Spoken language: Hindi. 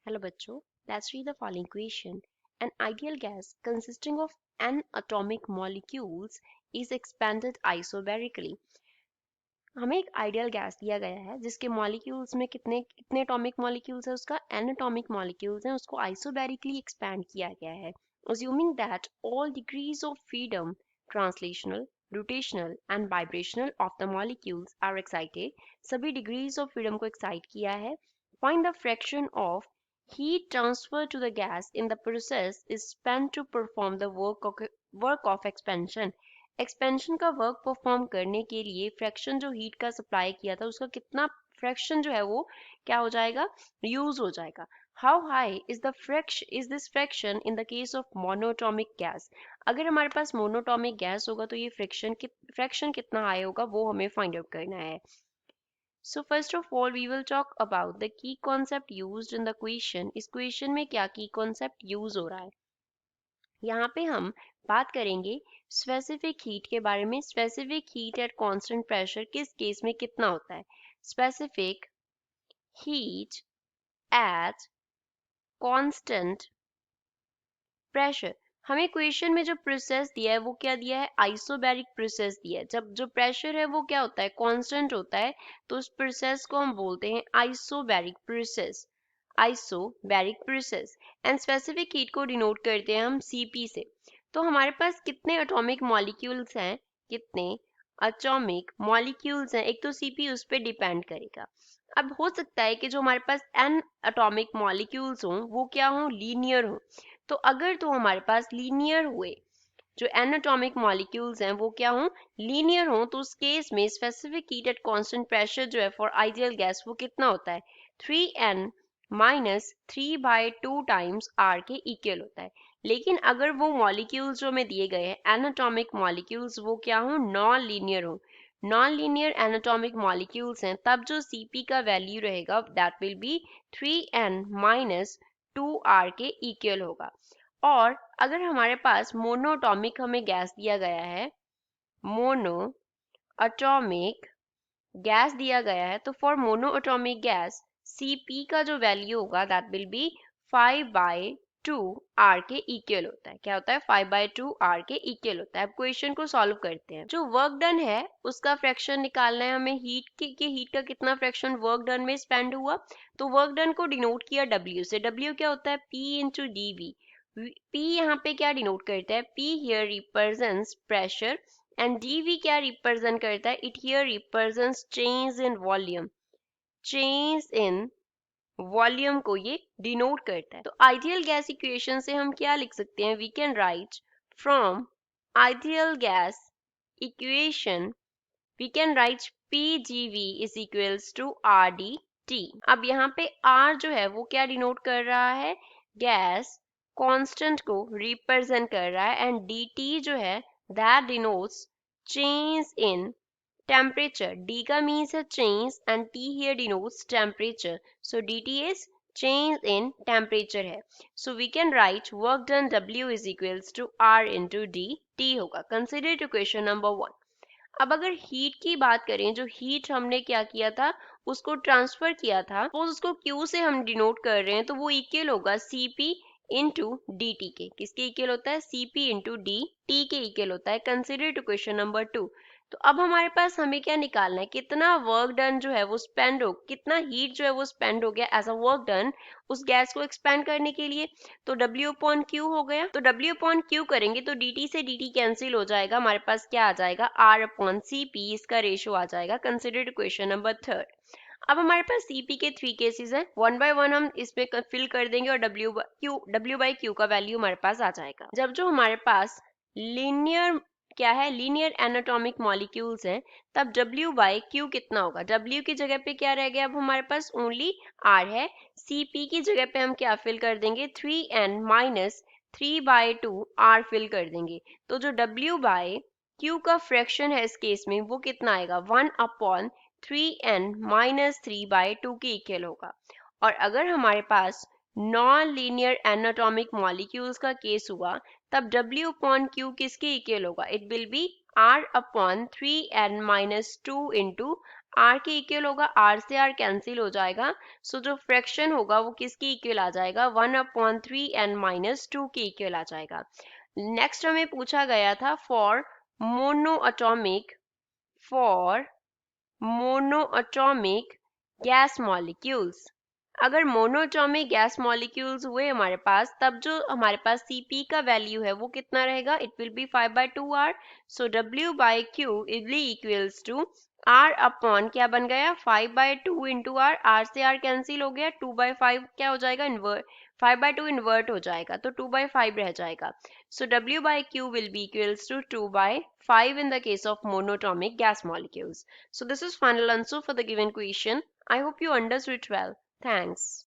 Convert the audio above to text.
Hello बच्चों, let's read the following equation. An ideal gas consisting of n atomic molecules is expanded isobarically. हमें एक आइडियल गैस दिया गया है जिसके मॉलिक्यूल्स में कितने कितने एटॉमिक मॉलिक्यूल्स है, उसका n एटॉमिक मॉलिक्यूल्स हैं, उसको आइसोबैरिकली एक्सपैंड किया गया है. Assuming that all degrees of freedom, translational, rotational and vibrational of the molecules are excited, सभी degrees of freedom को excite किया है. Find the fraction of heat transfer to the gas in the process is spent to perform the work of expansion. Expansion का वर्क परफॉर्म करने के लिए फ्रैक्शन जो हीट का सप्लाई किया था उसका कितना फ्रैक्शन जो है वो क्या हो जाएगा, यूज हो जाएगा. How high is this fraction in the case of monoatomic gas. अगर हमारे पास मोनोटॉमिक गैस होगा तो ये फ्रैक्शन कितना हाई होगा वो हमें फाइंड आउट करना है. So first of all we will talk about the key concept used in the equation. इस क्वेश्चन में क्या की कॉन्सेप्ट यूज हो रहा है. यहाँ पे हम बात करेंगे स्पेसिफिक हीट के बारे में. Specific heat at constant pressure किस केस में कितना होता है. Specific heat at constant pressure. हमें क्वेश्चन में जो प्रोसेस दिया है वो क्या दिया है, आइसोबैरिक प्रोसेस दिया है. जब जो प्रेशर है वो क्या होता है, कांस्टेंट होता है, तो उस प्रोसेस को हम बोलते हैं isobaric process. Isobaric process and specific heat को डिनोट करते हैं हम Cp से. तो हमारे पास कितने एटॉमिक मॉलिक्यूल्स हैं, कितने एटॉमिक मॉलिक्यूल्स हैं, एक तो Cp उस पर डिपेंड करेगा. अब हो सकता है कि जो हमारे पास n एटॉमिक मॉलिक्यूल्स हों वो क्या हों, लीनियर हो. तो अगर तो हमारे पास लीनियर हुए, जो n एटॉमिक मॉलिक्यूल्स हैं वो क्या हों, लीनियर हों, तो उस केस में specific heat at constant pressure जो है फॉर आइडियल गैस वो कितना होता है, 3n माइनस 3/2 टाइम्स r के इक्वल होता है. लेकिन अगर वो मॉलिक्यूल्स जो हमें दिए गए हैं n एटॉमिक मॉलिक्यूल्स वो क्या हों, नॉन लीनियर हो, नॉन लीनियर एनाटॉमिक मॉलिक्यूल्स हैं, तब जो Cp का वैल्यू रहेगा that will be 3n minus 2r के इक्वल होगा. और अगर हमारे पास मोनोटॉमिक हमें गैस दिया गया है, मोनो एटॉमिक गैस दिया गया है, तो for mono atomic gas Cp का जो वैल्यू होगा दैट विल बी 5/2 r के इक्वल होता है. क्या होता है, 5/2 r के इक्वल होता है. अब क्वेश्चन को सॉल्व करते हैं. जो वर्क डन है उसका फ्रैक्शन निकालना है हमें. हीट का कितना फ्रैक्शन वर्क डन में स्पेंड हुआ, तो वर्क डन को डिनोट किया W से. W क्या होता है, P इंटू dV. P यहाँ पे क्या डिनोट करता है, P here represents pressure and dV क्या रिप्रेजेंट करता है, it here represents change in volume. Change in volume को ये डिनोट करता है. तो आइडियल गैस इक्वेशन से हम क्या लिख सकते हैं, we can write from ideal gas equation we can write PGV is equals to RdT. अब यहाँ पे R जो है वो क्या डिनोट कर रहा है, गैस कांस्टेंट को रिप्रेजेंट कर रहा है, एंड dt जो है that denotes change in temperature. D का means है change and T here denotes temperature. So dt is change in temperature है. So we can write work done W is equals to R into D. T होगा. Consider to question number 1. अब अगर हीट की बात करें, जो हीट हमने क्या किया था, उसको ट्रांसफर किया था, सपोज उसको Q से हम डिनोट कर रहे हैं, तो वो इक्वल होगा Cp इंटू डी टी के. किसके इक्वल होता है, Cp इंटू डी टी के इक्वल होता है. Consider to question number 2. तो अब हमारे पास हमें क्या निकालना है, कितना वर्क डन जो है वो स्पेंड हो, कितना हीट जो है वो स्पेंड हो गया एज अ वर्क डन उस गैस को एक्सपेंड करने के लिए. तो W अपॉन Q हो गया. तो W अपॉन Q करेंगे तो dt से dt कैंसिल हो जाएगा, हमारे पास क्या आ जाएगा, R अपॉन Cp, इसका रेशो आ जाएगा. Consider to question number 3. अब हमारे पास Cp के 3 केसेस हैं, वन बाय वन हम इसमें फिल कर देंगे और W बाई Q का वैल्यू हमारे पास आ जाएगा. जब जो हमारे पास लीनियर क्या है, लीनियर एनाटॉमिक मॉलिक्यूल्स हैं, तब W बाई Q कितना होगा. W की जगह पे क्या रह गया, अब हमारे पास ओनली R है. Cp की जगह पे हम क्या फिल कर देंगे, 3n माइनस 3/2 R फिल कर देंगे. तो जो W बाई Q का फ्रैक्शन है इस केस में वो कितना आएगा, 1 अपॉन 3n माइनस 3/2 के इक्वल होगा. और अगर हमारे पास नॉन लीनियर एनाटॉमिक मॉलिक्यूल्स का केस हुआ, तब W अपॉन Q किसके इक्वल होगा, it will B R upon 3n minus 2 into R के इक्वल होगा, R से R कैंसिल हो जाएगा, सो जो फ्रैक्शन होगा वो किसके इक्वल आ जाएगा, 1/3 n माइनस 2 के इक्वल आ जाएगा। नेक्स्ट हमें पूछा गया था फॉर मोनोअटोमिक गैस मॉलिक्यूल्स। अगर मोनोअटोमिक गैस मॉलिक्यूल्स हुए हमारे पास, तब जो हमारे पास Cp का वैल्यू है वो कितना रहेगा, it will be 5/2r। So W/Q equals to R upon क्या बन गया, 5/2 इंटू आर, आर से आर कैंसिल हो गया, 2/5 क्या हो जाएगा, इन्वर्ट, 5/2 इन्वर्ट हो जाएगा तो 2/5 रह जाएगा। So W by Q will be equals to 2/5 in the case of monatomic gas molecules. So this is final answer for the given question. I hope you understood it well. Thanks.